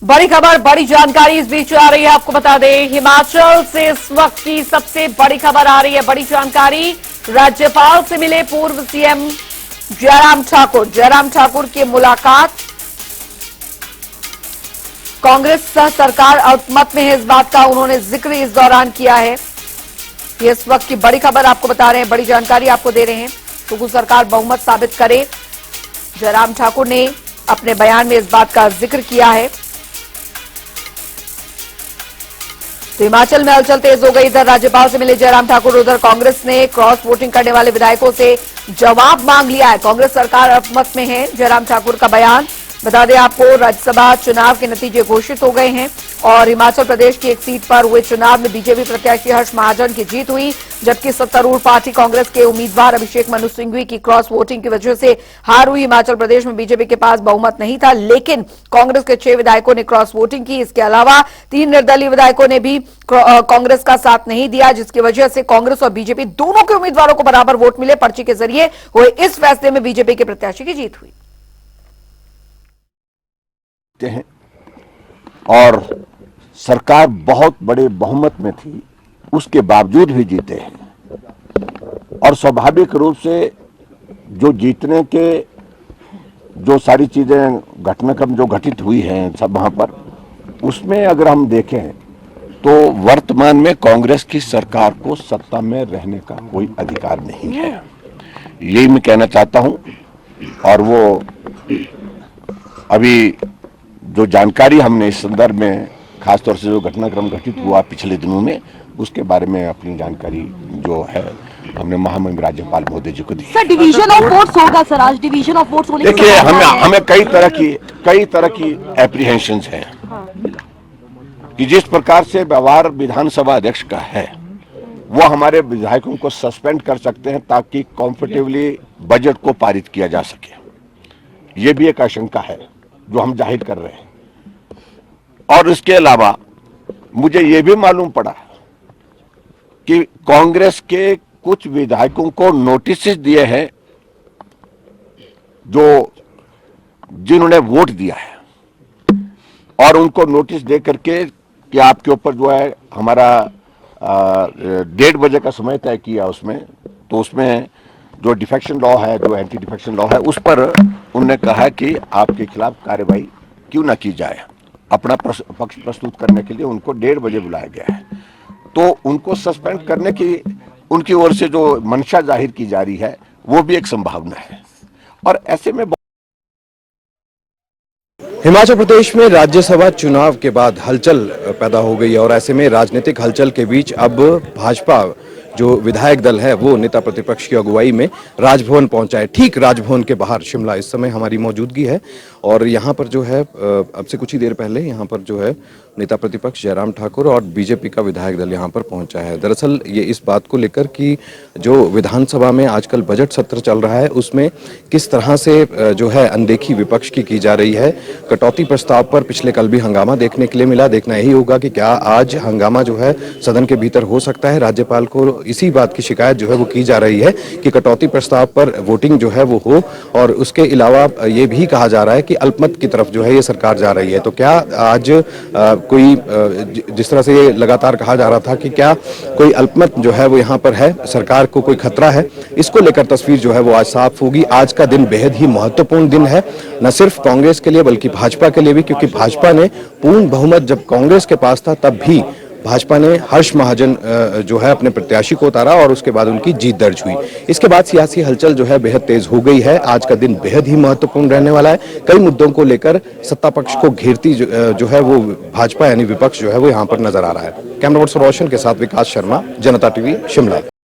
बड़ी खबर, बड़ी जानकारी इस बीच आ रही है। आपको बता दें, हिमाचल से इस वक्त की सबसे बड़ी खबर आ रही है। बड़ी जानकारी, राज्यपाल से मिले पूर्व सीएम जयराम ठाकुर। जयराम ठाकुर की मुलाकात, कांग्रेस सह सरकार अल्पमत में है, इस बात का उन्होंने जिक्र इस दौरान किया है। ये इस वक्त की बड़ी खबर आपको बता रहे हैं, बड़ी जानकारी आपको दे रहे हैं। सुगु सरकार बहुमत साबित करे, जयराम ठाकुर ने अपने बयान में इस बात का जिक्र किया है। तो हिमाचल में हलचल तेज हो गई। इधर राज्यपाल से मिले जयराम ठाकुर, उधर कांग्रेस ने क्रॉस वोटिंग करने वाले विधायकों से जवाब मांग लिया है। कांग्रेस सरकार अल्पमत में है, जयराम ठाकुर का बयान। बता दें आपको, राज्यसभा चुनाव के नतीजे घोषित हो गए हैं और हिमाचल प्रदेश की एक सीट पर हुए चुनाव में बीजेपी प्रत्याशी हर्ष महाजन की जीत हुई, जबकि सत्तारूढ़ पार्टी कांग्रेस के उम्मीदवार अभिषेक मनु सिंघवी की क्रॉस वोटिंग की वजह से हार हुई। हिमाचल प्रदेश में बीजेपी के पास बहुमत नहीं था, लेकिन कांग्रेस के 6 विधायकों ने क्रॉस वोटिंग की। इसके अलावा 3 निर्दलीय विधायकों ने भी कांग्रेस का साथ नहीं दिया, जिसकी वजह से कांग्रेस और बीजेपी दोनों के उम्मीदवारों को बराबर वोट मिले। पर्ची के जरिए हुए इस फैसले में बीजेपी के प्रत्याशी की जीत हुई हैं और सरकार बहुत बड़े बहुमत में थी, उसके बावजूद भी जीते हैं। और स्वाभाविक रूप से जो जीतने के जो सारी चीजें घटनाक्रम जो घटित हुई हैं सब वहां पर, उसमें अगर हम देखें तो वर्तमान में कांग्रेस की सरकार को सत्ता में रहने का कोई अधिकार नहीं है, यही मैं कहना चाहता हूं। और वो अभी जो जानकारी हमने इस संदर्भ में, खासतौर से जो घटनाक्रम घटित हुआ पिछले दिनों में, उसके बारे में अपनी जानकारी जो है हमने महामहिम राज्यपाल महोदय जी को दी। सर, डिवीजन ऑफ वोट्स होगा सर, आज डिवीजन ऑफ वोट्स होने की देखिए, हमें कई तरह की एप्रीहेंशंस हैं कि जिस प्रकार से व्यवहार विधानसभा अध्यक्ष का है, वो हमारे विधायकों को सस्पेंड कर सकते हैं ताकि कंफर्टेबली बजट को पारित किया जा सके। ये भी एक आशंका है जो हम जाहिर कर रहे हैं। और इसके अलावा मुझे यह भी मालूम पड़ा कि कांग्रेस के कुछ विधायकों को नोटिस दिए हैं जो जिन्होंने वोट दिया है, और उनको नोटिस दे करके कि आपके ऊपर जो है हमारा 1:30 बजे का समय तय किया उसमें, तो उसमें जो डिफेक्शन लॉ है, जो एंटी डिफेक्शन लॉ है, उस पर उन्होंने कहा कि आपके खिलाफ कार्रवाई क्यों ना की जाए। अपना पक्ष प्रस्तुत करने के लिए उनको 1:30 बजे बुलाया गया है। तो उनको सस्पेंड करने की उनकी ओर से जो मंशा जाहिर की जा रही है, वो भी एक संभावना है। और ऐसे में हिमाचल प्रदेश में राज्यसभा चुनाव के बाद हलचल पैदा हो गई है और ऐसे में राजनीतिक हलचल के बीच अब भाजपा जो विधायक दल है वो नेता प्रतिपक्ष की अगुवाई में राजभवन पहुंचा है। ठीक राजभवन के बाहर शिमला इस समय हमारी मौजूदगी है और यहाँ पर जो है अब से कुछ ही देर पहले यहाँ पर जो है नेता प्रतिपक्ष जयराम ठाकुर और बीजेपी का विधायक दल यहाँ पर पहुंचा है। दरअसल ये इस बात को लेकर कि जो विधानसभा में आजकल बजट सत्र चल रहा है उसमें किस तरह से जो है अनदेखी विपक्ष की जा रही है। कटौती प्रस्ताव पर पिछले कल भी हंगामा देखने के लिए मिला। देखना यही होगा कि क्या आज हंगामा जो है सदन के भीतर हो सकता है। राज्यपाल को इसी बात की शिकायत जो है वो की जा रही है कि कटौती प्रस्ताव पर वोटिंग जो है वो हो, और उसके अलावा ये भी कहा जा रहा है कि अल्पमत की तरफ जो है ये सरकार जा रही है। तो क्या आज कोई जिस तरह से ये लगातार कहा जा रहा था कि क्या कोई अल्पमत जो है वो यहाँ पर है, सरकार को कोई खतरा है, इसको लेकर तस्वीर जो है वो आज साफ होगी। आज का दिन बेहद ही महत्वपूर्ण दिन है, न सिर्फ कांग्रेस के लिए बल्कि भाजपा के लिए भी, क्योंकि भाजपा ने पूर्ण बहुमत जब कांग्रेस के पास था तब भी भाजपा ने हर्ष महाजन जो है अपने प्रत्याशी को उतारा और उसके बाद उनकी जीत दर्ज हुई। इसके बाद सियासी हलचल जो है बेहद तेज हो गई है। आज का दिन बेहद ही महत्वपूर्ण रहने वाला है। कई मुद्दों को लेकर सत्ता पक्ष को घेरती जो है वो भाजपा यानी विपक्ष जो है वो यहाँ पर नजर आ रहा है। कैमरा पर्सन रोशन के साथ विकास शर्मा, जनता टीवी, शिमला।